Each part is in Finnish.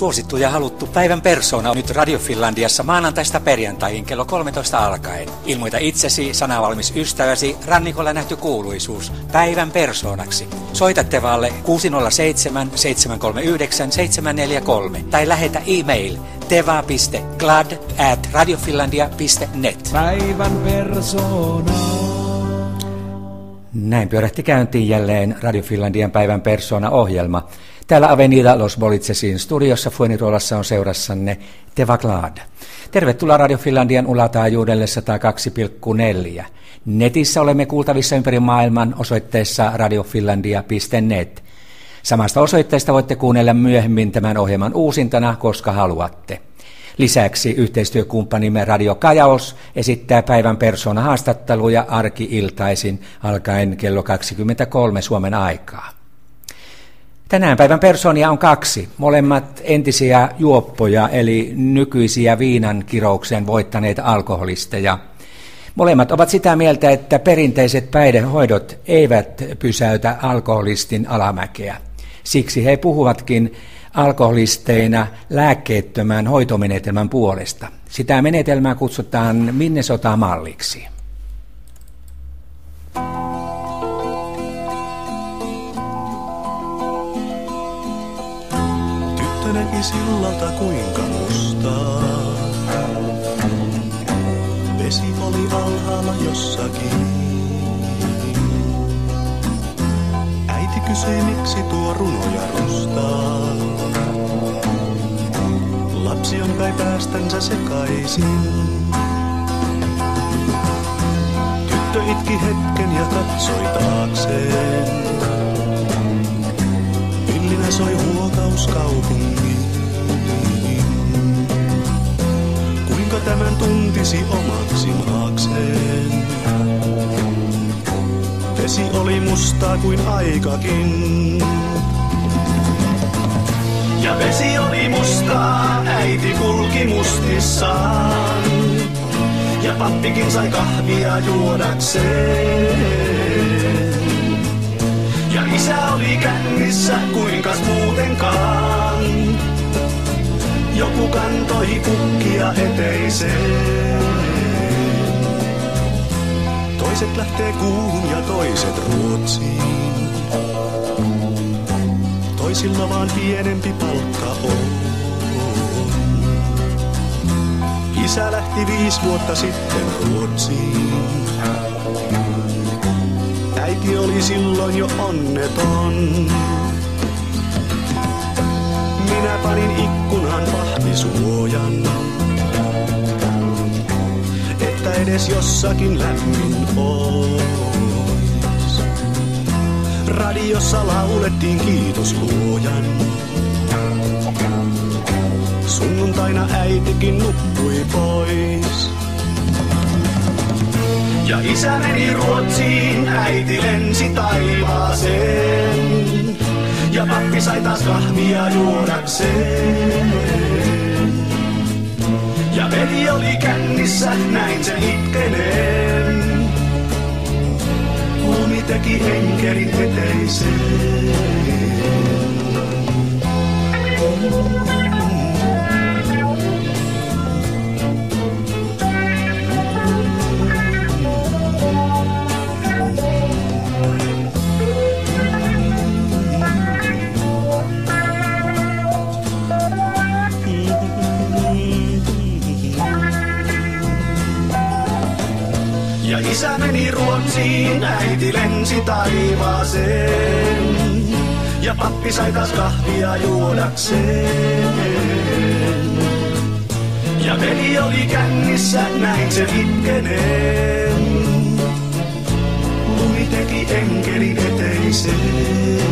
Suosittu ja haluttu päivän persoona on nyt Radio Finlandiassa maanantaista perjantaihin kello 13 alkaen. Ilmoita itsesi, sanavalmis ystäväsi, rannikolla nähty kuuluisuus päivän persoonaksi. Soita Tevalle 607 739 743 tai lähetä e-mail teva.glad@radiofinlandia.net. Päivän persoona. Näin pyörähti käyntiin jälleen Radio Finlandian päivän persona-ohjelma. Täällä Avenida Los Bolitsesin studiossa Fuenirolassa on seurassanne Teva Glad. Tervetuloa Radio Finlandian ulataajuudelle 102,4. Netissä olemme kuultavissa ympäri maailman osoitteessa radiofinlandia.net. Samasta osoitteesta voitte kuunnella myöhemmin tämän ohjelman uusintana, koska haluatte. Lisäksi yhteistyökumppanimme Radio Kajaos esittää päivän persona-haastatteluja arki-iltaisin alkaen kello 23 Suomen aikaa. Tänään päivän persoonia on 2, molemmat entisiä juoppoja eli nykyisiä viinan kirouksen voittaneita alkoholisteja. Molemmat ovat sitä mieltä, että perinteiset päihdehoidot eivät pysäytä alkoholistin alamäkeä. Siksi he puhuvatkin alkoholisteina lääkkeettömän hoitomenetelmän puolesta. Sitä menetelmää kutsutaan Minnesota-malliksi. Tyttö näki sillalta kuinka mustaa. Vesi oli alhaalla jossakin. Äiti kysyi, miksi tuo runoja rustaa. Lapsi on kai päästänsä sekaisin. Tyttö itki hetken ja katsoi taakseen. Villinä soi huokaus kaupunkiin. Kuinka tämän tuntisi omaksi maakseen? Vesi oli mustaa kuin aikakin. Ja vesi oli mustaa, äiti kulki mustissaan. Ja pappikin sai kahvia juodakseen. Ja isä oli kännissä, kuinkas muutenkaan. Joku kantoi pukkia eteiseen. Toiset lähtee kuuhun ja toiset Ruotsiin. Toisilla vaan pienempi palkka on. Isä lähti 5 vuotta sitten Ruotsiin. Äiti oli silloin jo onneton. Minä panin ikkunan vahvisuojan, että edes jossakin lämmin ois. Radiossa laulettiin kiitos luojan. Sunnuntaina äitikin nukkui pois. Ja isä meni Ruotsiin, äiti lensi taivaaseen. Ja pappi sai taas kahvia juodakseen. Ja veli oli kännissä, näin se itkeneen. Lumi teki enkelin eteiseen. Ja isä meni Ruotsiin, äiti lensi taivaaseen. Ja pappi sai taas kahvia juodakseen. Ja veli oli kännissä, näin se itkeneen. Lumi teki enkelin eteiseen.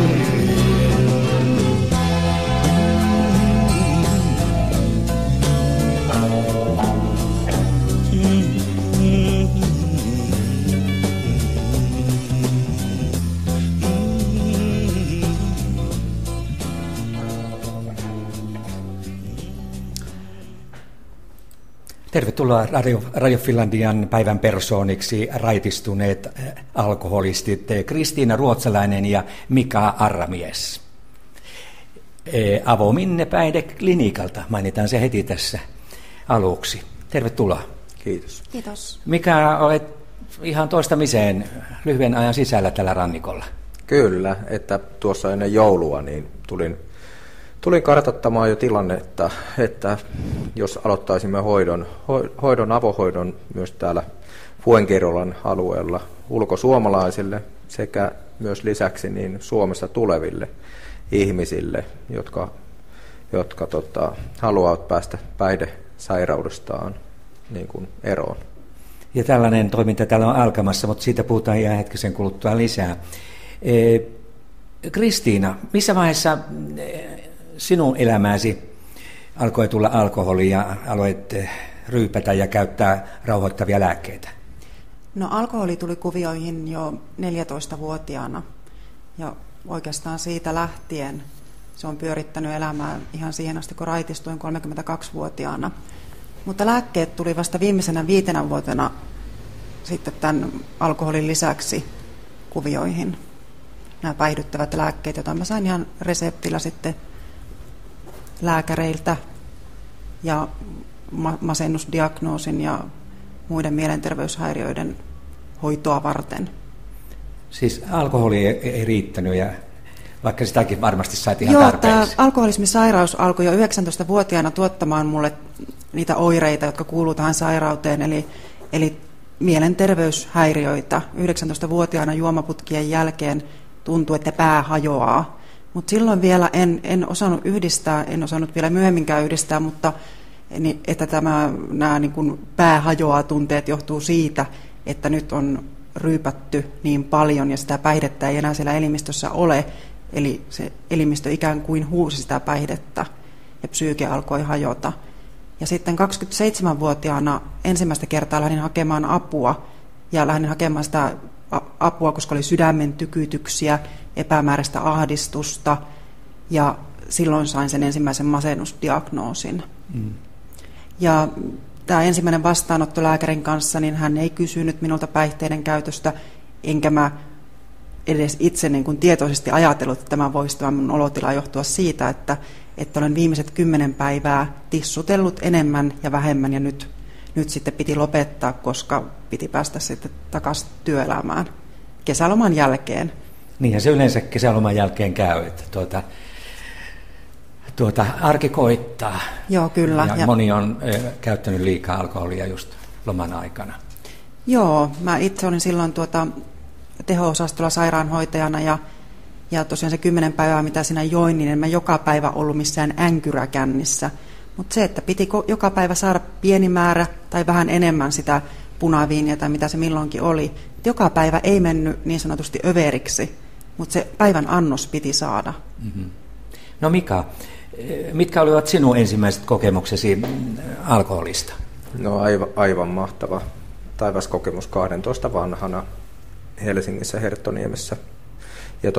Tervetuloa Radio Finlandian päivän persooniksi raitistuneet alkoholistit Kristiina Ruotsalainen ja Mika Arramies. Avominne päihdeklinikalta. Mainitaan se heti tässä aluksi. Tervetuloa. Kiitos. Kiitos. Mika, olet ihan toistamiseen lyhyen ajan sisällä tällä rannikolla? Kyllä, että tuossa ennen joulua niin tulin kartoittamaan jo tilannetta, että jos aloittaisimme avohoidon myös täällä Fuengirolan alueella ulkosuomalaisille sekä myös lisäksi niin Suomesta tuleville ihmisille, jotka haluavat päästä päihdesairaudestaan niin kuin eroon. Ja tällainen toiminta täällä on alkamassa, mutta siitä puhutaan ihan hetkisen kuluttua lisää. Kristiina, missä vaiheessa sinun elämääsi alkoi tulla alkoholia ja aloit ryypätä ja käyttää rauhoittavia lääkkeitä? No alkoholi tuli kuvioihin jo 14-vuotiaana ja oikeastaan siitä lähtien se on pyörittänyt elämää ihan siihen asti, kun raitistuin 32-vuotiaana. Mutta lääkkeet tuli vasta viimeisenä 5 vuotena sitten tämän alkoholin lisäksi kuvioihin. Nämä päihdyttävät lääkkeet, joita mä sain ihan reseptillä sitten lääkäreiltä ja masennusdiagnoosin ja muiden mielenterveyshäiriöiden hoitoa varten. Siis alkoholi ei riittänyt, ja vaikka sitäkin varmasti sait ihan tarpeeksi. Tämä alkoholismisairaus alkoi jo 19-vuotiaana tuottamaan mulle niitä oireita, jotka kuuluu tähän sairauteen, eli mielenterveyshäiriöitä. 19-vuotiaana juomaputkien jälkeen tuntui, että pää hajoaa. Mutta silloin vielä en osannut yhdistää, en osannut vielä myöhemminkään yhdistää, mutta että nämä niin kuin pää hajoaa tunteet johtuu siitä, että nyt on ryypätty niin paljon ja sitä päihdettä ei enää siellä elimistössä ole. Eli se elimistö ikään kuin huusi sitä päihdettä ja psyyke alkoi hajota. Ja sitten 27-vuotiaana ensimmäistä kertaa lähdin hakemaan apua ja lähdin hakemaan sitä apua, koska oli sydämen tykytyksiä, epämääräistä ahdistusta ja silloin sain sen ensimmäisen masennusdiagnoosin. Ja tämä ensimmäinen vastaanotto lääkärin kanssa, niin hän ei kysynyt minulta päihteiden käytöstä, enkä mä edes itse niin kuin tietoisesti ajatellut, että tämä voisi tämä mun olotila johtua siitä, että olen viimeiset 10 päivää tissutellut enemmän ja vähemmän ja nyt sitten piti lopettaa, koska piti päästä sitten takaisin työelämään kesäloman jälkeen. Niinhän se yleensä kesäloman jälkeen käy, että arki koittaa. Joo, kyllä. Ja moni on käyttänyt liikaa alkoholia just loman aikana. Joo, mä itse olin silloin teho-osastolla sairaanhoitajana ja tosiaan se 10 päivää, mitä siinä join, niin en mä joka päivä ollut missään änkyräkännissä. Mutta se, että piti joka päivä saada pieni määrä tai vähän enemmän sitä punaviinia tai mitä se milloinkin oli. Joka päivä ei mennyt niin sanotusti överiksi, mutta se päivän annos piti saada. Mm-hmm. No Mika, mitkä olivat sinun ensimmäiset kokemuksesi alkoholista? No aivan mahtava taivaskokemus 12 vanhana Helsingissä Herttoniemessä. Ja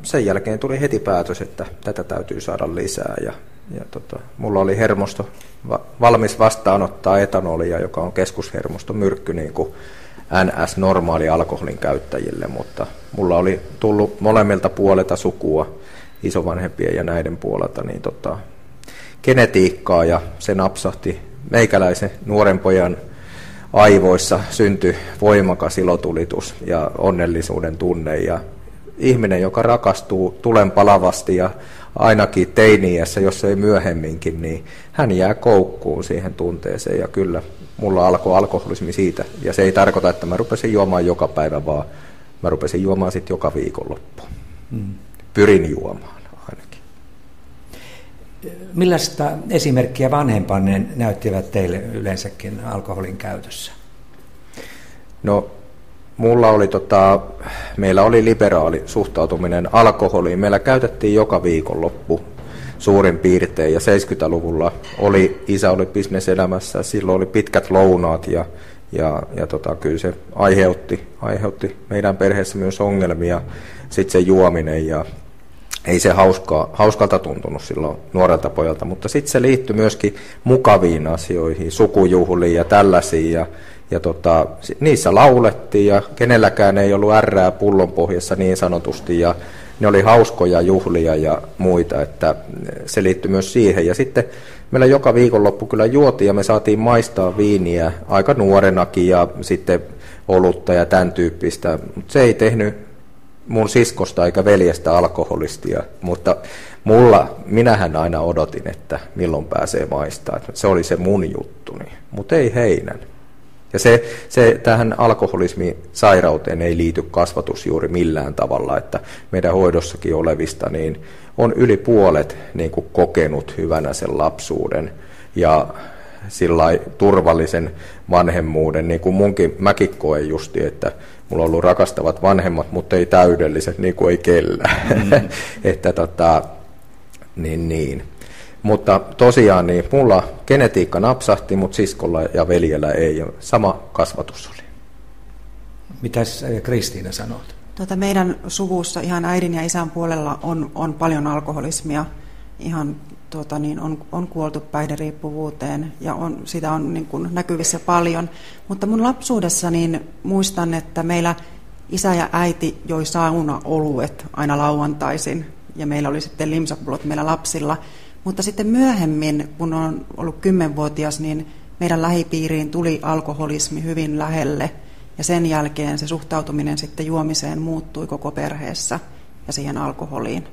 sen jälkeen tuli heti päätös, että tätä täytyy saada lisää. Ja mulla oli hermosto valmis vastaanottaa etanolia, joka on keskushermostomyrkky niin kuin NS-normaali alkoholin käyttäjille, mutta mulla oli tullut molemmilta puolelta sukua, isovanhempien ja näiden puolelta, niin genetiikkaa ja se napsahti meikäläisen nuoren pojan aivoissa, syntyi voimakas ilotulitus ja onnellisuuden tunne ja ihminen, joka rakastuu tulenpalavasti ja ainakin teini-iässä, jos ei myöhemminkin, niin hän jää koukkuun siihen tunteeseen ja kyllä mulla alkoi alkoholismi siitä ja se ei tarkoita, että mä rupesin juomaan joka päivä, vaan mä rupesin juomaan sitten joka viikonloppu. Pyrin juomaan ainakin. Millaista esimerkkiä vanhempanne näyttivät teille yleensäkin alkoholin käytössä? No, meillä oli liberaali suhtautuminen alkoholiin. Meillä käytettiin joka viikonloppu suurin piirtein ja 70-luvulla isä oli bisneselämässä, silloin oli pitkät lounaat ja kyllä se aiheutti meidän perheessä myös ongelmia, sitten se juominen ja ei se hauskalta tuntunut silloin nuorelta pojalta, mutta sitten se liittyi myöskin mukaviin asioihin, sukujuhliin ja tällaisiin ja niissä laulettiin ja kenelläkään ei ollut ärrää pullon pohjassa niin sanotusti ja ne oli hauskoja juhlia ja muita, että se liittyi myös siihen. Ja sitten meillä joka viikonloppu kyllä juotiin ja me saatiin maistaa viiniä aika nuorenakin ja sitten olutta ja tämän tyyppistä, mutta se ei tehnyt mun siskosta eikä veljestä alkoholistia, mutta minähän aina odotin, että milloin pääsee maistaa. Se oli se mun juttuni, mutta ei heidän. Ja se tähän alkoholismisairauteen ei liity kasvatus juuri millään tavalla, että meidän hoidossakin olevista niin on yli puolet niin kuin kokenut hyvänä sen lapsuuden ja sillai turvallisen vanhemmuuden, niin kuin mäkin koen justi, että mulla on ollut rakastavat vanhemmat, mutta ei täydelliset, niin kuin ei kellään. Että niin. Mutta tosiaan niin mulla genetiikka napsahti, mutta siskolla ja veljellä ei. Sama kasvatus oli. Mitäs Kristiina sanot? Meidän suvussa ihan äidin ja isän puolella on paljon alkoholismia. Ihan on kuoltu päihderiippuvuuteen ja sitä on niin kuin näkyvissä paljon. Mutta mun lapsuudessa niin muistan, että meillä isä ja äiti joi saunaoluet aina lauantaisin ja meillä oli sitten limsapullot meillä lapsilla. Mutta sitten myöhemmin, kun on ollut 10-vuotias, niin meidän lähipiiriin tuli alkoholismi hyvin lähelle. Ja sen jälkeen se suhtautuminen sitten juomiseen muuttui koko perheessä ja siihen alkoholiin.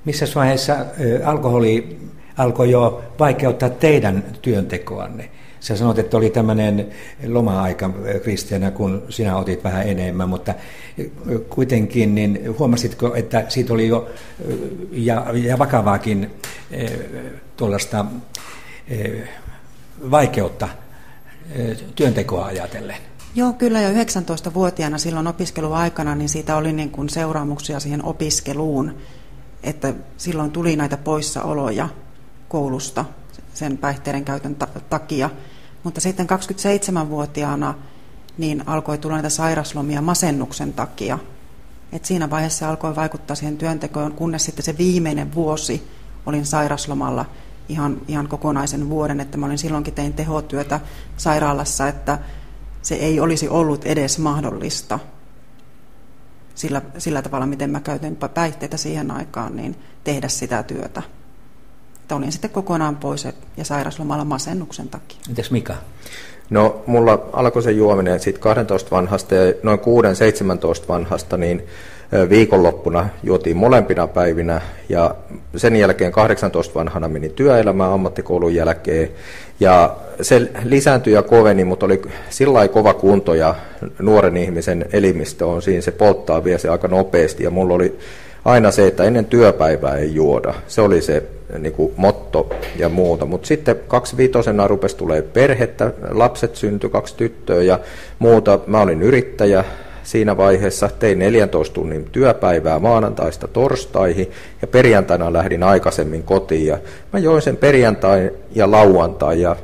Missä vaiheessa alkoholi alkoi jo vaikeuttaa teidän työntekoanne? Sä sanoit, että oli tämmöinen loma-aika, Kristiina, kun sinä otit vähän enemmän, mutta kuitenkin niin huomasitko, että siitä oli jo ja vakavaakin tuollaista vaikeutta työntekoa ajatellen? Joo, kyllä jo 19-vuotiaana silloin opiskeluaikana, niin siitä oli niin kuin seuraamuksia siihen opiskeluun, että silloin tuli näitä poissaoloja koulusta sen päihteiden käytön takia. Mutta sitten 27-vuotiaana niin alkoi tulla näitä sairaslomia masennuksen takia. Et siinä vaiheessa alkoi vaikuttaa siihen työntekoon, kunnes sitten se viimeinen vuosi olin sairaslomalla ihan kokonaisen vuoden, että mä silloinkin tein tehotyötä sairaalassa, että se ei olisi ollut edes mahdollista sillä tavalla, miten mä käytin päihteitä siihen aikaan, niin tehdä sitä työtä. Että olin sitten kokonaan pois ja sairaslomalla masennuksen takia. Mites Mika? No, mulla alkoi se juominen sitten 12 vanhasta ja noin 6-17 vanhasta, niin viikonloppuna juotiin molempina päivinä ja sen jälkeen 18 vanhana meni työelämään ammattikoulun jälkeen ja se lisääntyi ja koveni, mutta oli sillä kova kunto ja nuoren ihmisen elimistö on siinä, se polttaa vielä se aika nopeasti ja mulla oli aina se, että ennen työpäivää ei juoda. Se oli se niin kuin motto ja muuta. Mutta sitten 25-vuotiaana rupesi tulee perhettä, lapset syntyi, 2 tyttöä ja muuta. Mä olin yrittäjä siinä vaiheessa, tein 14 tunnin työpäivää maanantaista torstaihin ja perjantaina lähdin aikaisemmin kotiin. Ja mä join sen perjantai ja lauantai ja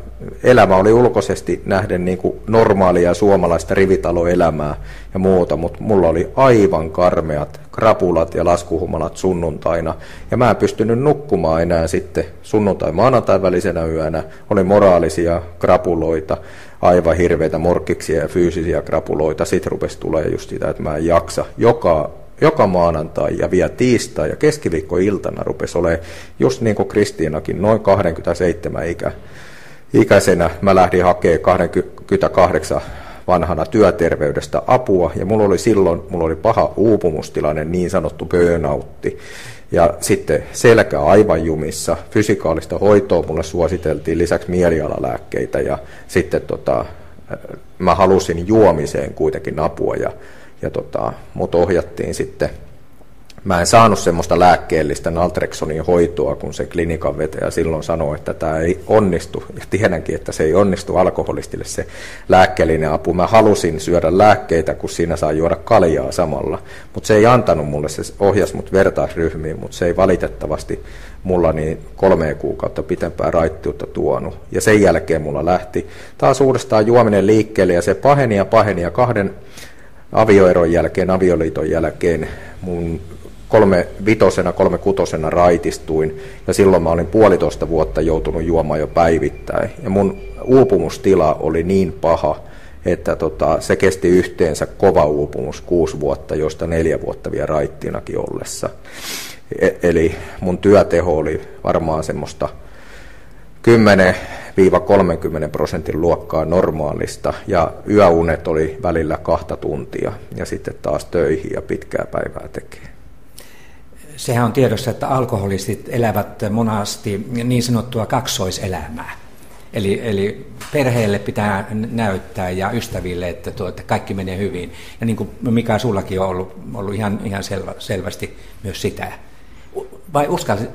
elämä oli ulkoisesti nähden niin kuin normaalia suomalaista rivitaloelämää ja muuta, mutta mulla oli aivan karmeat krapulat ja laskuhumalat sunnuntaina, ja mä en pystynyt nukkumaan enää sitten sunnuntai-maanantai välisenä yönä, oli moraalisia krapuloita, aivan hirveitä morkkiksia ja fyysisiä krapuloita, sitten rupesi tulee just sitä, että mä en jaksa joka maanantai ja vielä tiistai ja keskiviikkoiltana rupesi olemaan, just niin kuin Kristiinakin, noin 27 ikäisenä mä lähdin hakemaan 28 vanhana työterveydestä apua, ja mulla oli paha uupumustilanne, niin sanottu burnoutti, ja sitten selkä aivan jumissa, fysikaalista hoitoa mulle suositeltiin, lisäksi mielialalääkkeitä, ja sitten mä halusin juomiseen kuitenkin apua, ja mut ohjattiin sitten. Mä en saanut semmoista lääkkeellistä naltreksonin hoitoa, kun se klinikan vetäjä silloin sanoi, että tämä ei onnistu. Ja tiedänkin, että se ei onnistu alkoholistille se lääkkeellinen apu. Mä halusin syödä lääkkeitä, kun siinä saa juoda kaljaa samalla. Mutta se ei antanut mulle, se ohjasi mut vertaisryhmiin, mutta se ei valitettavasti mulla niin 3 kuukautta pitempää raittiutta tuonut. Ja sen jälkeen mulla lähti taas uudestaan juominen liikkeelle, ja se paheni ja 2 avioeron jälkeen, avioliiton jälkeen mun 3-5-3-6 raitistuin, ja silloin mä olin 1,5 vuotta joutunut juomaan jo päivittäin. Ja mun uupumustila oli niin paha, että se kesti yhteensä kova uupumus 6 vuotta, josta 4 vuotta vielä raittiinakin ollessa. Eli mun työteho oli varmaan semmoista 10-30% luokkaa normaalista, ja yöunet oli välillä 2 tuntia, ja sitten taas töihin ja pitkää päivää tekee. Sehän on tiedossa, että alkoholistit elävät monasti niin sanottua kaksoiselämää. Eli perheelle pitää näyttää ja ystäville, että kaikki menee hyvin. Ja niin kuin Mika, sullakin on ollut ihan selvästi myös sitä. Vai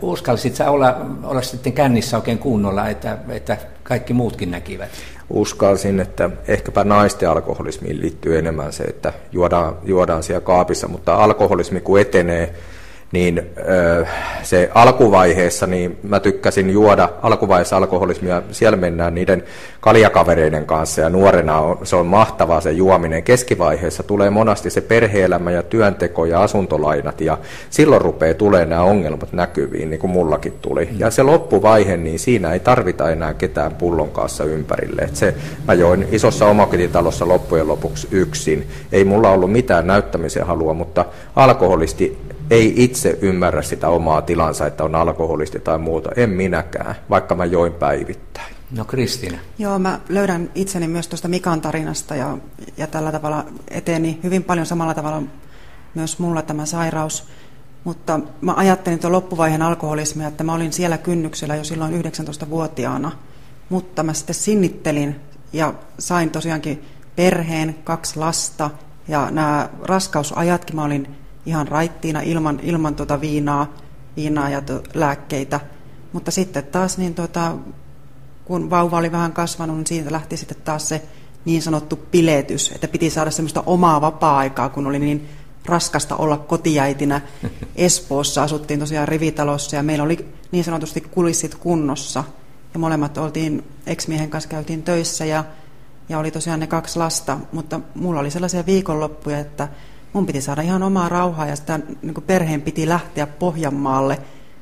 uskallisit sä olla sitten kännissä oikein kunnolla, että kaikki muutkin näkivät? Uskalsin, että ehkäpä naisten alkoholismiin liittyy enemmän se, että juodaan siellä kaapissa, mutta alkoholismi kun etenee, niin se alkuvaiheessa, niin mä tykkäsin juoda alkuvaiheessa alkoholismia, siellä mennään niiden kaljakavereiden kanssa ja nuorena se on mahtavaa se juominen. Keskivaiheessa tulee monasti se perhe-elämä ja työnteko ja asuntolainat ja silloin rupeaa tulemaan nämä ongelmat näkyviin, niin kuin mullakin tuli. Ja se loppuvaihe, niin siinä ei tarvita enää ketään pullon kanssa ympärille. Mä join isossa omakotitalossa loppujen lopuksi yksin. Ei mulla ollut mitään näyttämisen halua, mutta alkoholisti ei itse ymmärrä sitä omaa tilansa, että on alkoholisti tai muuta. En minäkään, vaikka mä join päivittäin. No Kristiina. Joo, mä löydän itseni myös tuosta Mikan tarinasta ja tällä tavalla eteni hyvin paljon samalla tavalla myös mulla tämä sairaus. Mutta mä ajattelin tuon loppuvaiheen alkoholismia, että mä olin siellä kynnyksellä jo silloin 19-vuotiaana. Mutta mä sitten sinnittelin ja sain tosiaankin perheen, 2 lasta ja nämä raskausajatkin mä olin ihan raittiina ilman viinaa ja lääkkeitä. Mutta sitten taas niin kun vauva oli vähän kasvanut, niin siitä lähti sitten taas se niin sanottu piletys, että piti saada semmoista omaa vapaa-aikaa, kun oli niin raskasta olla kotiäitinä. Espoossa asuttiin tosiaan rivitalossa ja meillä oli niin sanotusti kulissit kunnossa. Ja molemmat oltiin, ex-miehen kanssa käytiin töissä ja oli tosiaan ne 2 lasta, mutta mulla oli sellaisia viikonloppuja, että mun piti saada ihan omaa rauhaa ja sitä niin kuin perheen piti lähteä Pohjanmaalle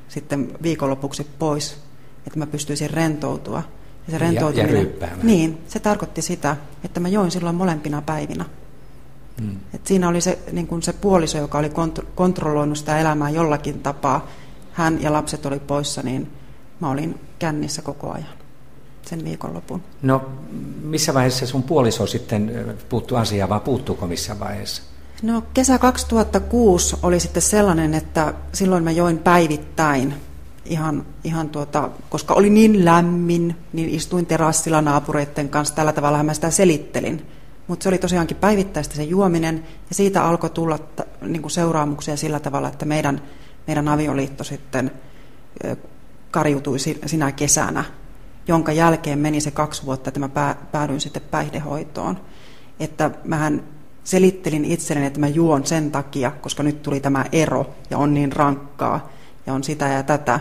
sitten viikonlopuksi pois, että mä pystyisin rentoutua. Ja se rentoutuminen, niin, se tarkoitti sitä, että mä join silloin molempina päivinä. Et siinä oli se, niin kuin se puoliso, joka oli kontrolloinut sitä elämää jollakin tapaa. Hän ja lapset oli poissa, niin mä olin kännissä koko ajan sen viikonlopun. No, missä vaiheessa sun puoliso sitten puuttui asiaan, vai puuttuuko missä vaiheessa? No, kesä 2006 oli sitten sellainen, että silloin mä join päivittäin, koska oli niin lämmin, niin istuin terassilla naapureiden kanssa, tällä tavalla mä sitä selittelin. Mutta se oli tosiaankin päivittäistä se juominen, ja siitä alkoi tulla niin kuin seuraamuksia sillä tavalla, että meidän avioliitto sitten kariutui sinä kesänä, jonka jälkeen meni se 2 vuotta, että mä päädyin sitten päihdehoitoon. Että mähän selittelin itselleni, että mä juon sen takia, koska nyt tuli tämä ero ja on niin rankkaa ja on sitä ja tätä.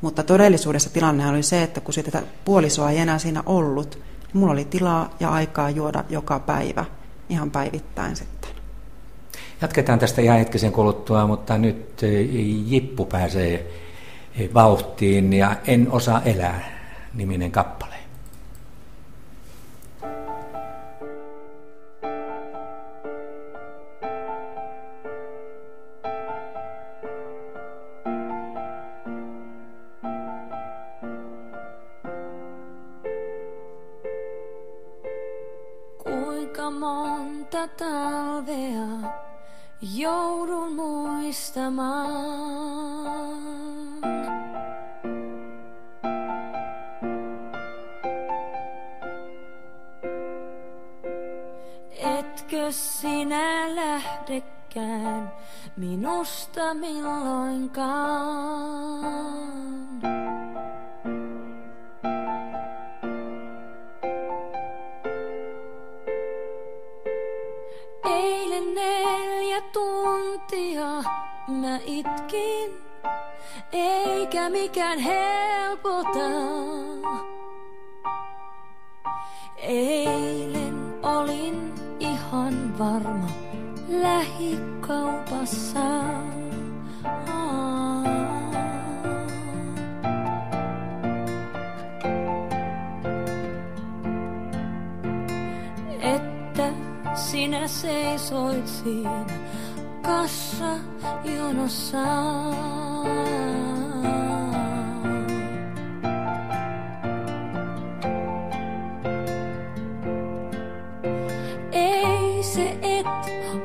Mutta todellisuudessa tilanne oli se, että kun sitä puolisoa ei enää siinä ollut, niin mulla oli tilaa ja aikaa juoda joka päivä, ihan päivittäin sitten. Jatketaan tästä ihan hetkisen kuluttua, mutta nyt Jippu pääsee vauhtiin ja En osaa elää -niminen kappale. Kuinka monta talvea joudun muistamaan. Etkö sinä lähdekään minusta milloinkaan? Eilen 4 tuntia mä itkin, eikä mikään helpota. Eilen olin ihan varma lähikaupassa. seisoit siinä kassajonossa. Ei se et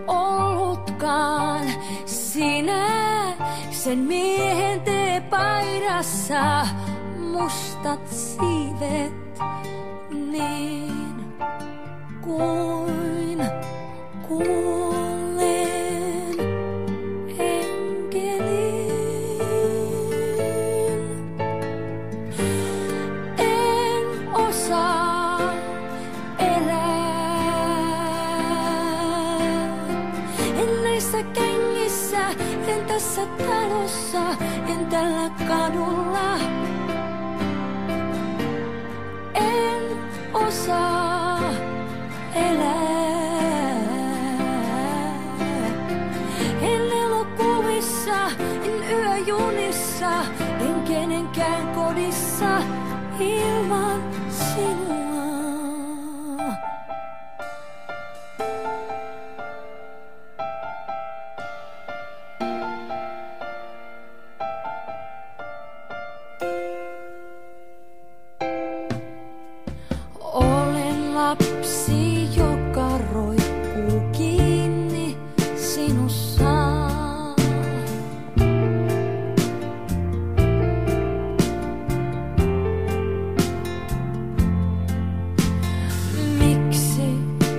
ollutkaan sinä sen miehen teepaidassa, mustat siivet niin kuin kuulleen enkelin. En osaa elää, en näissä kengissä, en tässä talossa, en tällä kadulla. En osaa elää, en elokuvissa, en yöjunissa, en kenenkään kodissa ilman sinua. Olen lapsi, joka roikkuu kiinni sinussa.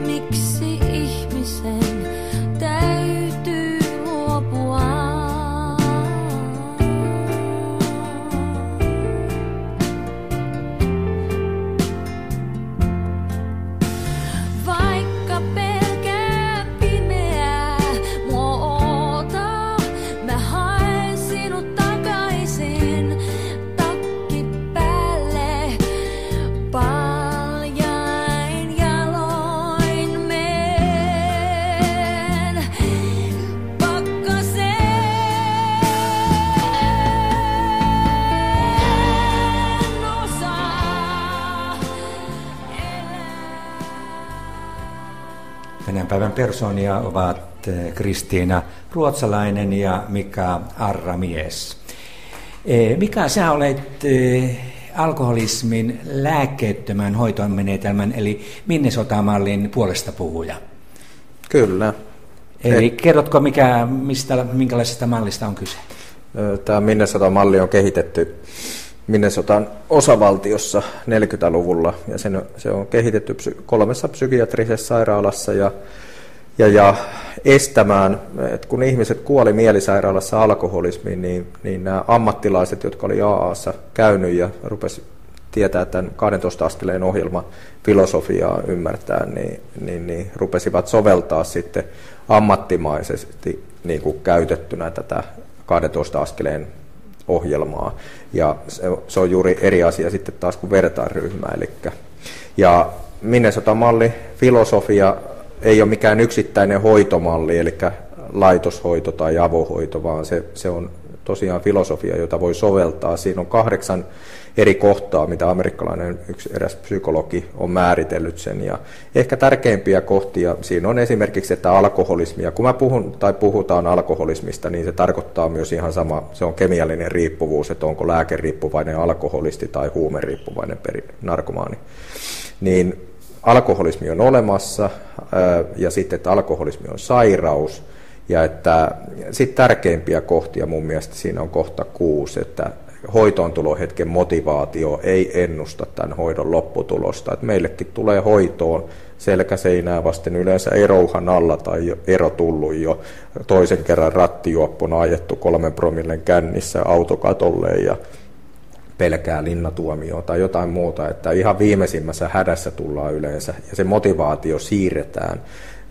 Miksi ihmisen täytyy luopua? Vaikka pelkään pimeää muotoa, mä haen sinut takaisin takki päälle. Paljain jaloin meen pakkaseen. En osaa elää. Tänään päivän persoonia ovat Kristiina Ruotsalainen ja Mika Arramies. Mika, sä olet alkoholismin lääkkeettömän hoitomenetelmän eli Minnesota-mallin puolesta puhuja. Kyllä. Eli kerrotko, minkälaisesta mallista on kyse? Tämä Minnesota-malli on kehitetty Minnesotan osavaltiossa 40-luvulla, ja se on kehitetty 3 psykiatrisessa sairaalassa ja estämään, että kun ihmiset kuoli mielisairaalassa alkoholismiin, niin nämä ammattilaiset, jotka oli AA:ssa käynyt ja rupesi tietää tämän 12 askeleen ohjelman filosofiaa ymmärtää, niin rupesivat soveltaa sitten ammattimaisesti niin kuin käytettynä tätä 12 askeleen ohjelmaa. Ja se on juuri eri asia sitten taas kuin vertaisryhmä. Ja Minnesota-malli filosofia ei ole mikään yksittäinen hoitomalli, eli laitoshoito tai avohoito, vaan se on tosiaan filosofia, jota voi soveltaa. Siinä on 8 eri kohtaa, mitä amerikkalainen eräs psykologi on määritellyt sen. Ja ehkä tärkeimpiä kohtia siinä on esimerkiksi, että alkoholismia, kun mä puhutaan alkoholismista, niin se tarkoittaa myös ihan sama, se on kemiallinen riippuvuus, että onko lääkeriippuvainen alkoholisti tai huumeriippuvainen narkomaani. Niin alkoholismi on olemassa ja sitten, että alkoholismi on sairaus. Ja että sitten tärkeimpiä kohtia mun mielestä siinä on kohta 6, että hoitoontulohetken motivaatio ei ennusta tämän hoidon lopputulosta. Että meillekin tulee hoitoon selkäseinää vasten yleensä erouhan alla tai ero tullut jo toisen kerran rattijuoppona ajettu 3 promillen kännissä autokatolle ja pelkää linnatuomioon tai jotain muuta. Että ihan viimeisimmässä hädässä tullaan yleensä ja se motivaatio siirretään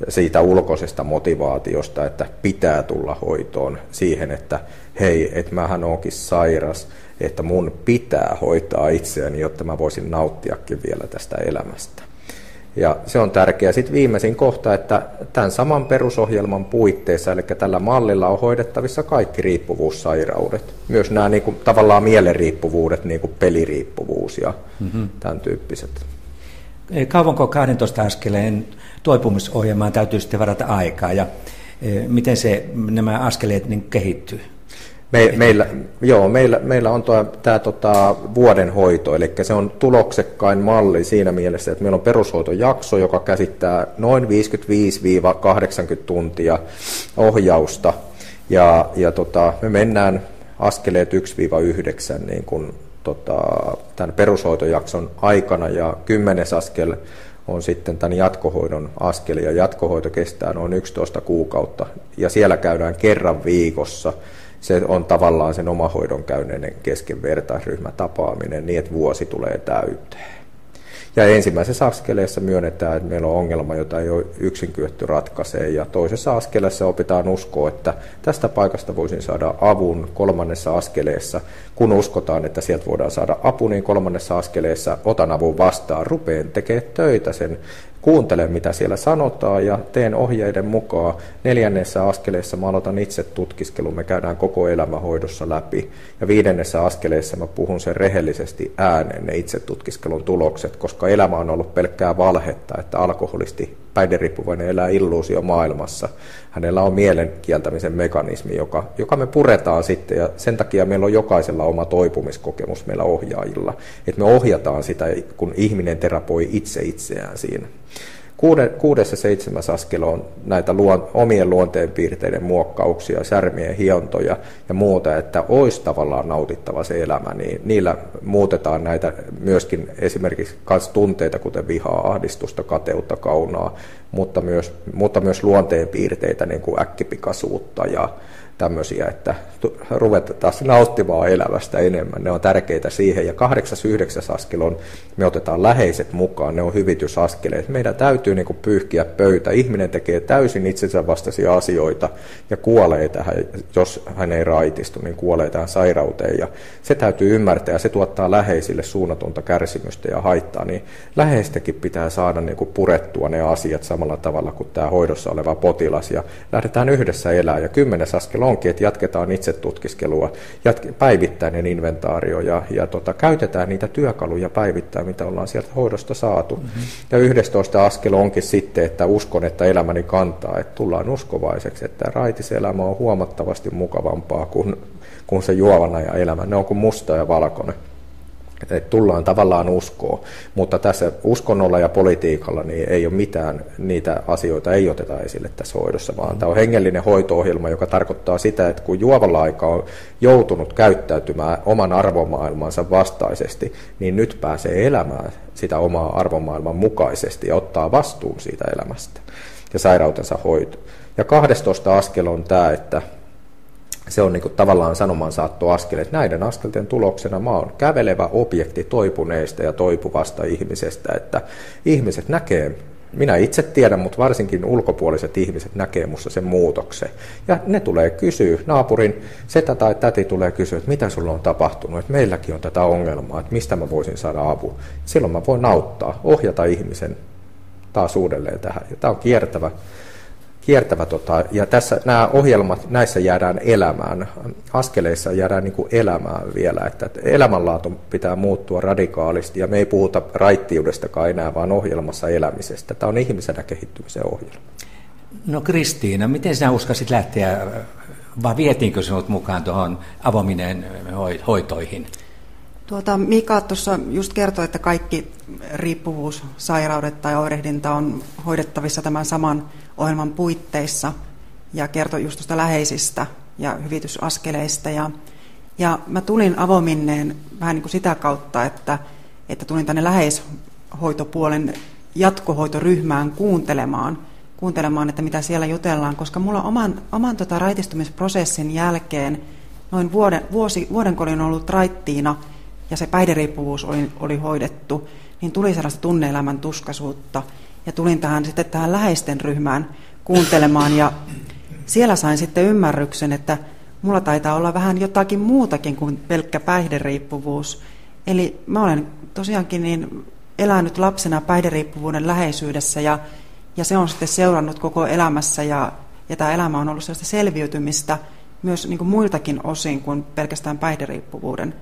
siitä ulkoisesta motivaatiosta, että pitää tulla hoitoon siihen, että hei, että mähän oonkin sairas, että mun pitää hoitaa itseäni, jotta mä voisin nauttiakin vielä tästä elämästä. Ja se on tärkeää. Sitten viimeisin kohta, että tämän saman perusohjelman puitteissa, eli tällä mallilla on hoidettavissa kaikki riippuvuussairaudet. Myös nämä niin kuin, tavallaan mielenriippuvuudet, niin kuin peliriippuvuus ja tämän tyyppiset. Kauanko 12 askeleen toipumisohjelmaan täytyy sitten varata aikaa ja miten nämä askeleet niin kehittyy? Meillä on tämä vuoden hoito, eli se on tuloksekkain malli siinä mielessä, että meillä on perushoitojakso, joka käsittää noin 55-80 tuntia ohjausta, ja me mennään askeleet 1-9 niin kuin, tämän perushoitojakson aikana, ja 10. askel on sitten tämän jatkohoidon askel, ja jatkohoito kestää noin 11 kuukautta, ja siellä käydään kerran viikossa. Se on tavallaan sen omahoidon käyneiden kesken vertaisryhmätapaaminen niin, että vuosi tulee täyteen. Ja ensimmäisessä askeleessa myönnetään, että meillä on ongelma, jota ei ole yksin kyetty ratkaisee. Ja toisessa askeleessa opitaan uskoa, että tästä paikasta voisin saada avun. 3. askeleessa, kun uskotaan, että sieltä voidaan saada apu, niin 3. askeleessa otan avun vastaan, rupeen tekemään töitä sen. Kuuntelen, mitä siellä sanotaan ja teen ohjeiden mukaan. 4. askeleessa mä aloitan itse tutkiskelun, me käydään koko elämänhoidossa läpi. Ja 5. askeleessa mä puhun sen rehellisesti ääneen, ne itse tutkiskelun tulokset, koska elämä on ollut pelkkää valhetta, että alkoholisti, päihderiippuvainen elää illuusio maailmassa. Hänellä on mielen kieltämisen mekanismi, joka me puretaan sitten, ja sen takia meillä on jokaisella oma toipumiskokemus meillä ohjaajilla. Että me ohjataan sitä, kun ihminen terapoi itse itseään siinä. 6. ja 7. askel on näitä omien luonteenpiirteiden muokkauksia, särmien hiontoja ja muuta, että olisi tavallaan nautittava se elämä, niin niillä muutetaan näitä myöskin esimerkiksi tunteita, kuten vihaa, ahdistusta, kateutta, kaunaa, mutta myös luonteenpiirteitä, niin kuin äkkipikaisuutta ja tämmöisiä, että ruvetaan nauttimaan elämästä enemmän. Ne on tärkeitä siihen. Ja 8. ja 9. askel on, me otetaan läheiset mukaan, ne on hyvitysaskeleet. Meidän täytyy niin kuin pyyhkiä pöytä. Ihminen tekee täysin itsensä vastaisia asioita ja kuolee tähän, jos hän ei raitistu, niin kuolee tähän sairauteen. Ja se täytyy ymmärtää ja se tuottaa läheisille suunnatonta kärsimystä ja haittaa. Niin läheistäkin pitää saada niin kuin purettua ne asiat samalla tavalla kuin tämä hoidossa oleva potilas. Ja lähdetään yhdessä elää. Ja 10. askel onkin, että jatketaan itse tutkiskelua, päivittäinen inventaario ja käytetään niitä työkaluja päivittäin, mitä ollaan sieltä hoidosta saatu. Mm-hmm. Ja 11. askel onkin sitten, että uskon, että elämäni kantaa, että tullaan uskovaiseksi, että raitiselämä on huomattavasti mukavampaa kuin se juovan ajan elämä. Ne on kuin musta ja valkoinen. Että tullaan tavallaan uskoon, mutta tässä uskonnolla ja politiikalla niin ei ole mitään, niitä asioita ei oteta esille tässä hoidossa, vaan tämä on hengellinen hoito-ohjelma, joka tarkoittaa sitä, että kun juovalla aikaa on joutunut käyttäytymään oman arvomaailmansa vastaisesti, niin nyt pääsee elämään sitä omaa arvomaailman mukaisesti ja ottaa vastuun siitä elämästä ja sairautensa hoito. Ja 12. askel on tämä, että se on niin kuin tavallaan sanomansaattoaskel, että näiden askelten tuloksena mä oon kävelevä objekti toipuneesta ja toipuvasta ihmisestä, että ihmiset näkee, minä itse tiedän, mutta varsinkin ulkopuoliset ihmiset näkee musta sen muutoksen. Ja ne tulee kysyä, naapurin setä tai täti tulee kysyä, että mitä sulla on tapahtunut, että meilläkin on tätä ongelmaa, että mistä mä voisin saada apua. Silloin mä voin auttaa, ohjata ihmisen taas uudelleen tähän. Ja tämä on kiertävä, ja tässä nämä ohjelmat, näissä jäädään elämään, askeleissa jäädään niin kuin elämään vielä, että elämänlaatu pitää muuttua radikaalisti, ja me ei puhuta raittiudestakaan enää, vaan ohjelmassa elämisestä. Tämä on ihmisenä kehittymisen ohjelma. No Kristiina, miten sinä uskasit lähteä, vai vietiinkö sinut mukaan tuohon avominen hoitoihin? Mika tuossa just kertoi, että kaikki riippuvuussairaudet tai oirehdinta on hoidettavissa tämän saman ohjelman puitteissa, ja kertoi just tuosta läheisistä ja hyvitysaskeleista. Ja mä tulin avominneen vähän niin kuin sitä kautta, että tulin tänne läheishoitopuolen jatkohoitoryhmään kuuntelemaan, että mitä siellä jutellaan, koska mulla oman raitistumisprosessin jälkeen noin vuoden kun olin ollut raittiina ja se päihderiippuvuus oli hoidettu, niin tuli sellaista tunne-elämän tuskaisuutta. Ja tulin sitten tähän läheisten ryhmään kuuntelemaan, ja siellä sain sitten ymmärryksen, että mulla taitaa olla vähän jotakin muutakin kuin pelkkä päihderiippuvuus. Eli mä olen tosiaankin niin elänyt lapsena päihderiippuvuuden läheisyydessä, ja se on sitten seurannut koko elämässä, ja tämä elämä on ollut sellaista selviytymistä myös niin kuin muiltakin osin kuin pelkästään päihderiippuvuuden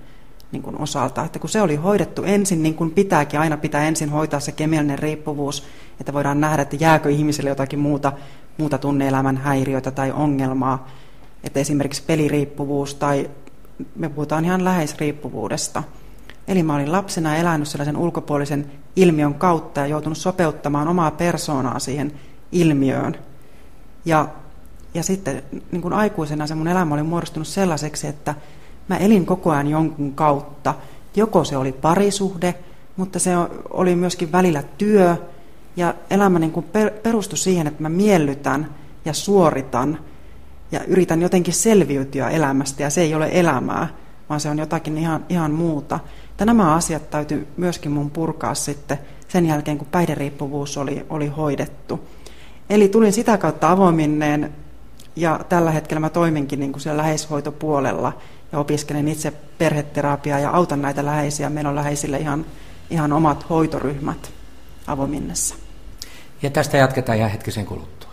niin kuin osalta. Että kun se oli hoidettu ensin, niin kuin pitääkin, aina pitää ensin hoitaa se kemiallinen riippuvuus, että voidaan nähdä, että jääkö ihmiselle jotakin muuta tunne-elämän häiriötä tai ongelmaa. Että esimerkiksi peliriippuvuus tai me puhutaan ihan läheisriippuvuudesta. Eli mä olin lapsena elänyt sellaisen ulkopuolisen ilmiön kautta ja joutunut sopeuttamaan omaa persoonaa siihen ilmiöön. Ja sitten niin kuin aikuisena se mun elämä oli muodostunut sellaiseksi, että mä elin koko ajan jonkun kautta. Joko se oli parisuhde, mutta se oli myöskin välillä työ. Ja elämä niin kuin perustui siihen, että mä miellytän ja suoritan ja yritän jotenkin selviytyä elämästä. Ja se ei ole elämää, vaan se on jotakin ihan muuta. Että nämä asiat täytyy myöskin mun purkaa sitten sen jälkeen, kun päihderiippuvuus oli hoidettu. Eli tulin sitä kautta avoiminneen ja tällä hetkellä mä toiminkin niin kuin siellä läheishoitopuolella ja opiskelen itse perheterapiaa ja autan näitä läheisiä. Meillä on läheisille ihan omat hoitoryhmät avoiminnessa. Ja tästä jatketaan ihan hetkisen kuluttua.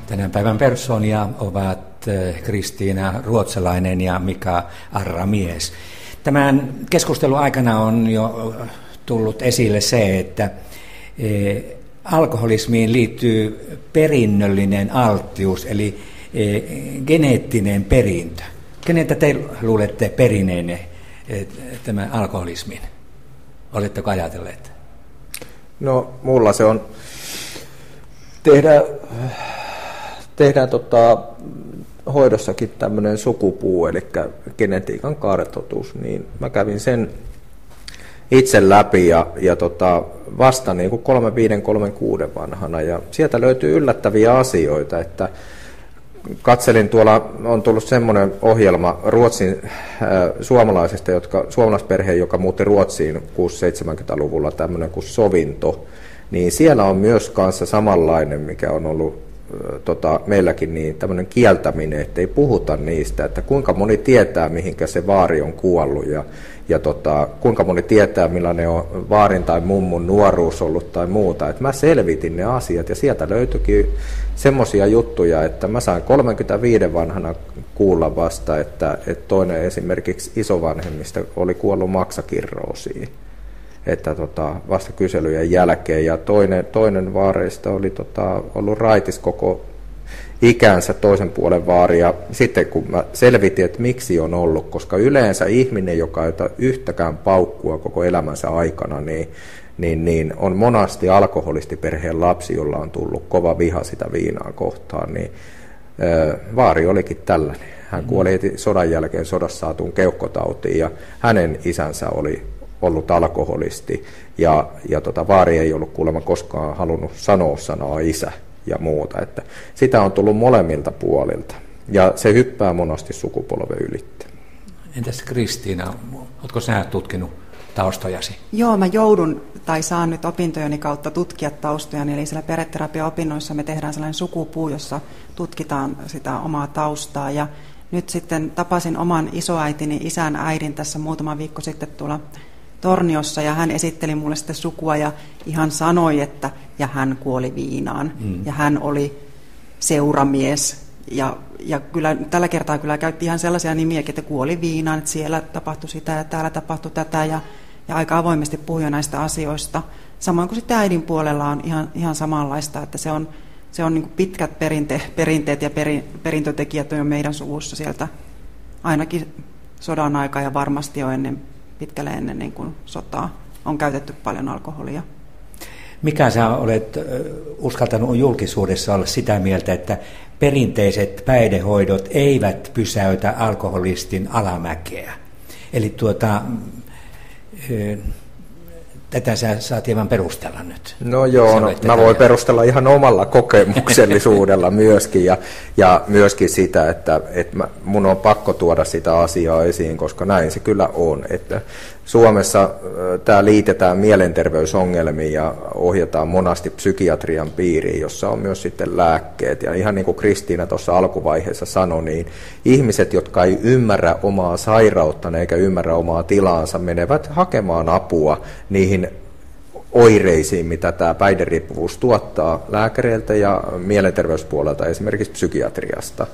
Tänään päivän persoonia ovat Kristiina Ruotsalainen ja Mika Arramies. Tämän keskustelun aikana on jo tullut esille se, että alkoholismiin liittyy perinnöllinen alttius, eli geneettinen perintö. Keneltä te luulette perineenne tämän alkoholismin? Oletteko ajatelleet? No, mulla se on tehdään hoidossakin tämmöinen sukupuu, eli genetiikan kartoitus, niin mä kävin sen itse läpi ja vasta niin kuin 35-36 vanhana, ja sieltä löytyy yllättäviä asioita, että katselin tuolla, on tullut semmoinen ohjelma Ruotsin suomalaisesta, suomalaisperhe, joka muutti Ruotsiin 60-70-luvulla, tämmöinen kuin Sovinto, niin siellä on myös kanssa samanlainen, mikä on ollut meilläkin niin tämmöinen kieltäminen, että ei puhuta niistä, että kuinka moni tietää, mihinkä se vaari on kuollut ja kuinka moni tietää, millainen on vaarin tai mummun nuoruus ollut tai muuta. Että mä selvitin ne asiat ja sieltä löytyikin semmoisia juttuja, että mä sain 35 vanhana kuulla vasta, että toinen esimerkiksi isovanhemmista oli kuollut maksakirroosiin. Että vasta kyselyjen jälkeen, ja toinen vaareista oli ollut raitis koko ikänsä toisen puolen vaari, ja sitten kun mä selvitin, että miksi on ollut, koska yleensä ihminen, joka ei ota yhtäkään paukkua koko elämänsä aikana, niin on monasti alkoholistiperheen lapsi, jolla on tullut kova viha sitä viinaa kohtaan, niin vaari olikin tällainen. Hän kuoli heti sodan jälkeen sodassa saatuun keuhkotautiin, ja hänen isänsä oli ollut alkoholisti, ja vaari ei ollut kuulemma koskaan halunnut sanoa sanaa isä ja muuta. Että sitä on tullut molemmilta puolilta, ja se hyppää monasti sukupolven ylitse. Entäs Kristiina, oletko sinä tutkinut taustojasi? Joo, mä joudun tai saan nyt opintojeni kautta tutkia taustojani, eli siellä perheterapia-opinnoissa me tehdään sellainen sukupuu, jossa tutkitaan sitä omaa taustaa, ja nyt sitten tapasin oman isoäitini isän äidin tässä muutama viikko sitten tuolla Torniossa, ja hän esitteli mulle sitten sukua ja ihan sanoi, että ja hän kuoli viinaan ja hän oli seuramies ja kyllä tällä kertaa kyllä käytti ihan sellaisia nimiä, että kuoli viinaan, että siellä tapahtui sitä ja täällä tapahtui tätä ja aika avoimesti puhui näistä asioista. Samoin kuin sitten äidin puolella on ihan samanlaista, että se on niin kuin pitkät perinteet ja perintötekijät on jo meidän suvussa sieltä ainakin sodan aikaa ja varmasti jo pitkälle ennen niin kuin sotaa on käytetty paljon alkoholia. Mikä sä olet uskaltanut julkisuudessa olla sitä mieltä, että perinteiset päihdehoidot eivät pysäytä alkoholistin alamäkeä? Eli tätä sä saat hieman perustella nyt. No joo, mä voin perustella ihan omalla kokemuksellisuudella myöskin ja myöskin sitä, että mun on pakko tuoda sitä asiaa esiin, koska näin se kyllä on. Että Suomessa tämä liitetään mielenterveysongelmiin ja ohjataan monasti psykiatrian piiriin, jossa on myös sitten lääkkeet. Ja ihan niin kuin Kristiina tuossa alkuvaiheessa sanoi, niin ihmiset, jotka ei ymmärrä omaa sairauttaan eikä ymmärrä omaa tilaansa, menevät hakemaan apua niihin oireisiin, mitä tämä päihderiippuvuus tuottaa lääkäreiltä ja mielenterveyspuolelta, esimerkiksi psykiatriasta.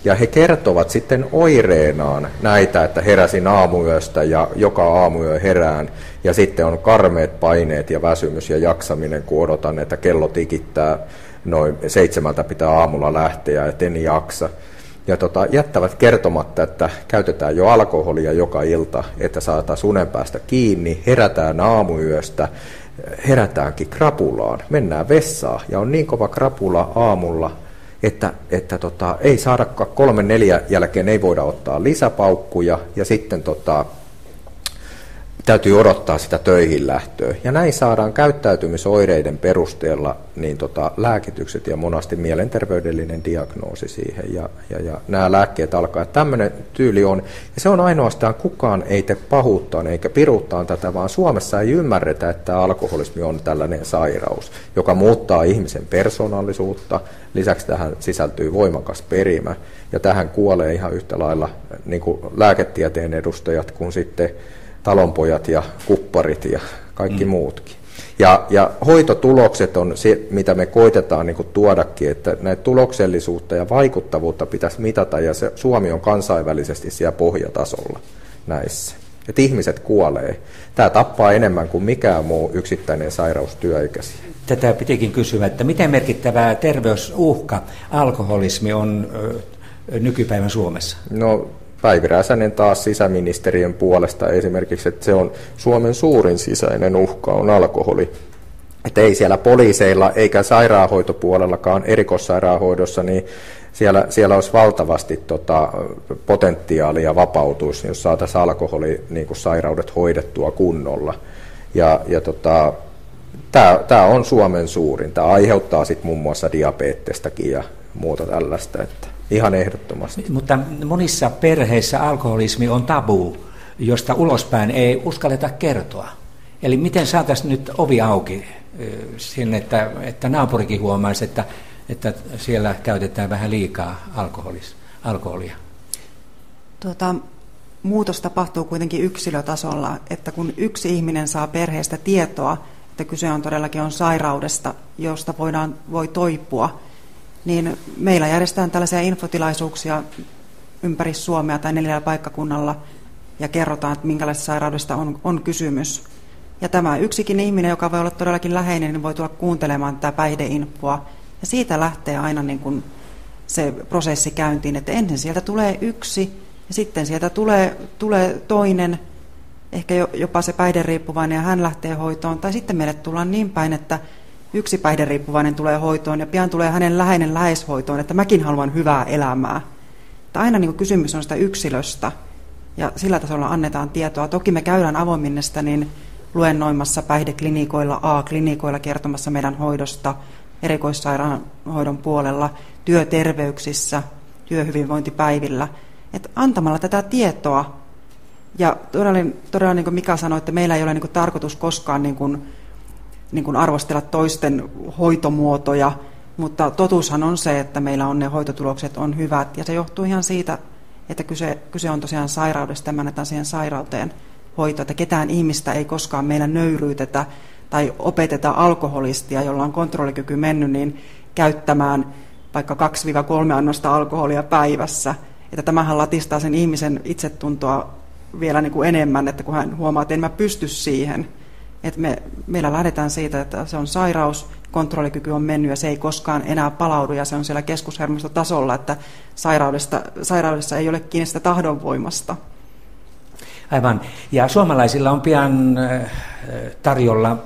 Ja he kertovat sitten oireenaan näitä, että heräsin aamuyöstä ja joka aamuyö herään, ja sitten on karmeet paineet ja väsymys ja jaksaminen, kun odotan, että kello tikittää, noin 7 pitää aamulla lähteä, et en jaksa. Ja jättävät kertomatta, että käytetään jo alkoholia joka ilta, että saataisiin unen päästä kiinni, herätään aamuyöstä, herätäänkin krapulaan, mennään vessaan ja on niin kova krapula aamulla, että ei saadakaan 3-4 jälkeen ei voida ottaa lisäpaukkuja ja sitten täytyy odottaa sitä töihin lähtöä. Ja näin saadaan käyttäytymisoireiden perusteella niin lääkitykset ja monasti mielenterveydellinen diagnoosi siihen. Ja nämä lääkkeet alkaa. Tämmöinen tyyli on. Ja se on ainoastaan kukaan ei tee pahuuttaan eikä piruuttaan tätä, vaan Suomessa ei ymmärretä, että alkoholismi on tällainen sairaus, joka muuttaa ihmisen persoonallisuutta. Lisäksi tähän sisältyy voimakas perimä. Ja tähän kuolee ihan yhtä lailla niin kuin lääketieteen edustajat kuin sitten talonpojat ja kupparit ja kaikki muutkin. Ja hoitotulokset on se, mitä me koitetaan niin kuin tuodakin, että näitä tuloksellisuutta ja vaikuttavuutta pitäisi mitata, ja Suomi on kansainvälisesti siellä pohjatasolla näissä. Että ihmiset kuolee. Tämä tappaa enemmän kuin mikään muu yksittäinen sairaus työikäisiä. Tätä pitikin kysyä, että miten merkittävä terveysuhka alkoholismi on nykypäivän Suomessa? No, Päivi Räsänen taas sisäministeriön puolesta esimerkiksi, että se on Suomen suurin sisäinen uhka on alkoholi. Että ei siellä poliiseilla eikä sairaanhoitopuolellakaan erikoissairaanhoidossa, niin siellä olisi valtavasti potentiaalia vapautuisi, jos saataisiin alkoholisairaudet hoidettua kunnolla. Tämä on Suomen suurin. Tämä aiheuttaa sitten muun muassa diabetestäkin ja muuta tällaista. Että ihan ehdottomasti. Mutta monissa perheissä alkoholismi on tabu, josta ulospäin ei uskalleta kertoa. Eli miten saataisiin nyt ovi auki sinne, että naapurikin huomaisi, että että siellä käytetään vähän liikaa alkoholia? Muutos tapahtuu kuitenkin yksilötasolla, että kun yksi ihminen saa perheestä tietoa, että kyse on todellakin sairaudesta, josta voi toipua, niin meillä järjestetään tällaisia infotilaisuuksia ympäri Suomea tai 4 paikkakunnalla ja kerrotaan, että minkälaisesta sairaudesta on kysymys. Ja tämä yksikin ihminen, joka voi olla todellakin läheinen, niin voi tulla kuuntelemaan tätä päihdeinfoa. Ja siitä lähtee aina niin kuin se prosessi käyntiin, että ensin sieltä tulee yksi ja sitten sieltä tulee toinen, ehkä jopa se päihderiippuvainen ja hän lähtee hoitoon. Tai sitten meille tullaan niin päin, että yksi päihderiippuvainen tulee hoitoon ja pian tulee hänen läheinen läheishoitoon, että mäkin haluan hyvää elämää. Että aina niin kuin kysymys on sitä yksilöstä ja sillä tasolla annetaan tietoa. Toki me käydään avoimmin sitä niin luennoimassa päihdeklinikoilla, A-klinikoilla kertomassa meidän hoidosta, erikoissairaanhoidon puolella, työterveyksissä, työhyvinvointipäivillä. Että antamalla tätä tietoa, ja todella niin kuin Mika sanoi, että meillä ei ole niin kuin tarkoitus koskaan niin kuin arvostella toisten hoitomuotoja, mutta totuushan on se, että meillä on ne hoitotulokset on hyvät, ja se johtuu ihan siitä, että kyse on tosiaan sairaudesta, ja me annetaan siihen sairauteen hoitoa, että ketään ihmistä ei koskaan meillä nöyryytetä tai opeteta alkoholistia, jolla on kontrollikyky mennyt, niin käyttämään vaikka 2-3 annosta alkoholia päivässä. Että tämähän latistaa sen ihmisen itsetuntoa vielä niin kuin enemmän, että kun hän huomaa, että en mä pysty siihen. Että meillä lähdetään siitä, että se on sairaus, kontrollikyky on mennyt ja se ei koskaan enää palaudu ja se on siellä keskushermostotasolla, että sairaudessa ei ole kiinni sitä tahdonvoimasta. Aivan. Ja suomalaisilla on pian tarjolla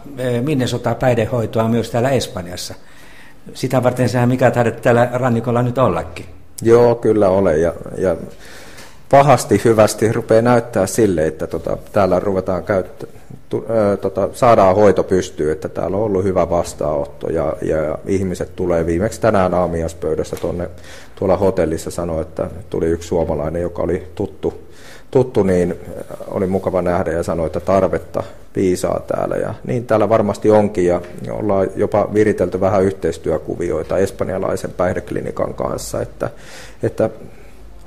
Minnesota-päihdehoitoa myös täällä Espanjassa. Sitä varten sähän Mika taidat täällä rannikolla nyt ollakin. Joo, kyllä olen. Ja pahasti hyvästi rupeaa näyttää sille, että täällä ruvetaan saadaan hoito pystyyn, että täällä on ollut hyvä vastaanotto ja ihmiset tulee viimeksi tänään aamiaispöydässä tuolla hotellissa sanoi, että tuli yksi suomalainen, joka oli tuttu, niin oli mukava nähdä ja sanoi, että tarvetta piisaa täällä. Ja niin täällä varmasti onkin ja ollaan jopa viritelty vähän yhteistyökuvioita espanjalaisen päihdeklinikan kanssa, että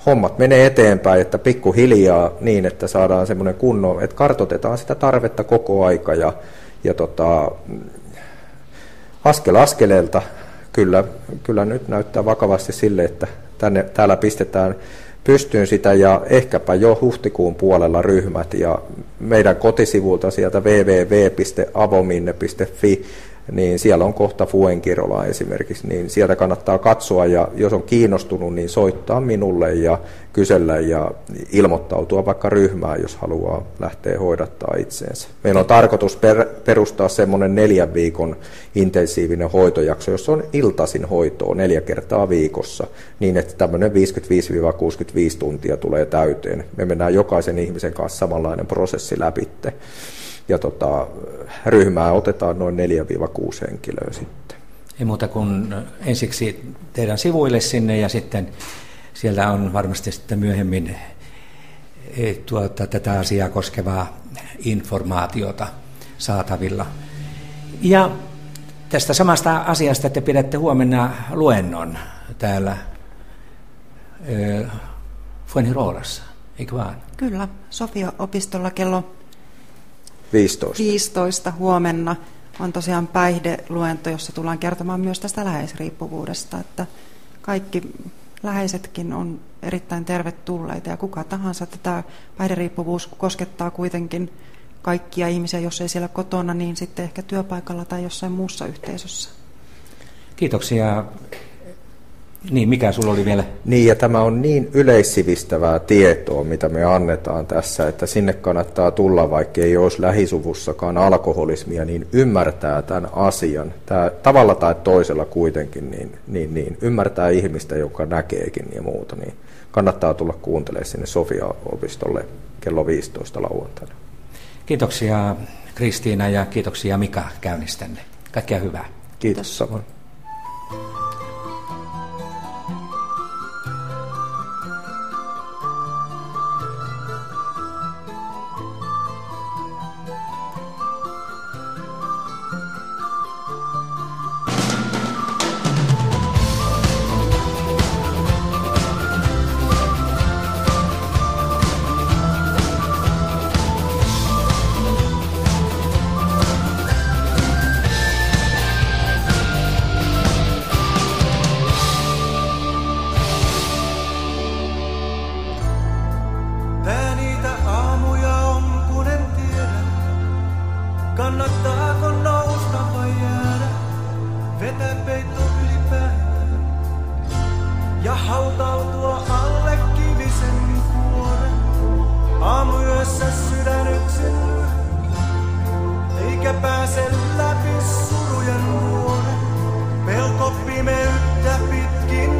hommat menee eteenpäin, että pikkuhiljaa niin, että saadaan semmoinen kunnon, että kartoitetaan sitä tarvetta koko aika ja askel askeleelta kyllä nyt näyttää vakavasti sille, että täällä pistetään pystyyn sitä ja ehkäpä jo huhtikuun puolella ryhmät ja meidän kotisivulta sieltä www.avominne.fi, niin siellä on kohta Fuengirola esimerkiksi, niin sieltä kannattaa katsoa ja jos on kiinnostunut, niin soittaa minulle ja kysellä ja ilmoittautua vaikka ryhmään, jos haluaa lähteä hoidattaa itseensä. Meillä on tarkoitus perustaa semmoinen 4 viikon intensiivinen hoitojakso, jossa on iltaisin hoitoa 4 kertaa viikossa, niin että tämmöinen 55-65 tuntia tulee täyteen. Me mennään jokaisen ihmisen kanssa samanlainen prosessi läpitte. Ja ryhmää otetaan noin 4-6 henkilöä sitten. Ei muuta kuin ensiksi teidän sivuille sinne ja sitten siellä on varmasti sitten myöhemmin tätä asiaa koskevaa informaatiota saatavilla. Ja tästä samasta asiasta te pidätte huomenna luennon täällä Fuengirolassa, eikö vaan? Kyllä, Sofia-opistolla kello 15 huomenna on tosiaan päihdeluento, jossa tullaan kertomaan myös tästä läheisriippuvuudesta, että kaikki läheisetkin on erittäin tervetulleita ja kuka tahansa, että tämä päihderiippuvuus koskettaa kuitenkin kaikkia ihmisiä, jos ei siellä kotona, niin sitten ehkä työpaikalla tai jossain muussa yhteisössä. Kiitoksia. Niin, mikä sulla oli vielä? Niin, ja tämä on niin yleissivistävää tietoa, mitä me annetaan tässä, että sinne kannattaa tulla, vaikka ei olisi lähisuvussakaan alkoholismia, niin ymmärtää tämän asian. Tämä tavalla tai toisella kuitenkin, niin ymmärtää ihmistä, joka näkeekin ja muuta, niin kannattaa tulla kuuntelemaan sinne Sofia-opistolle kello 15 lauantaina. Kiitoksia Kristiina ja kiitoksia Mika käynnistänne. Kaikkea hyvää. Kiitos samoin. hautautua alle kivisen kuoren. Aamuyössä sydän yksin eikä pääse läpi surujen vuoren. Pelko pimeyttä pitkin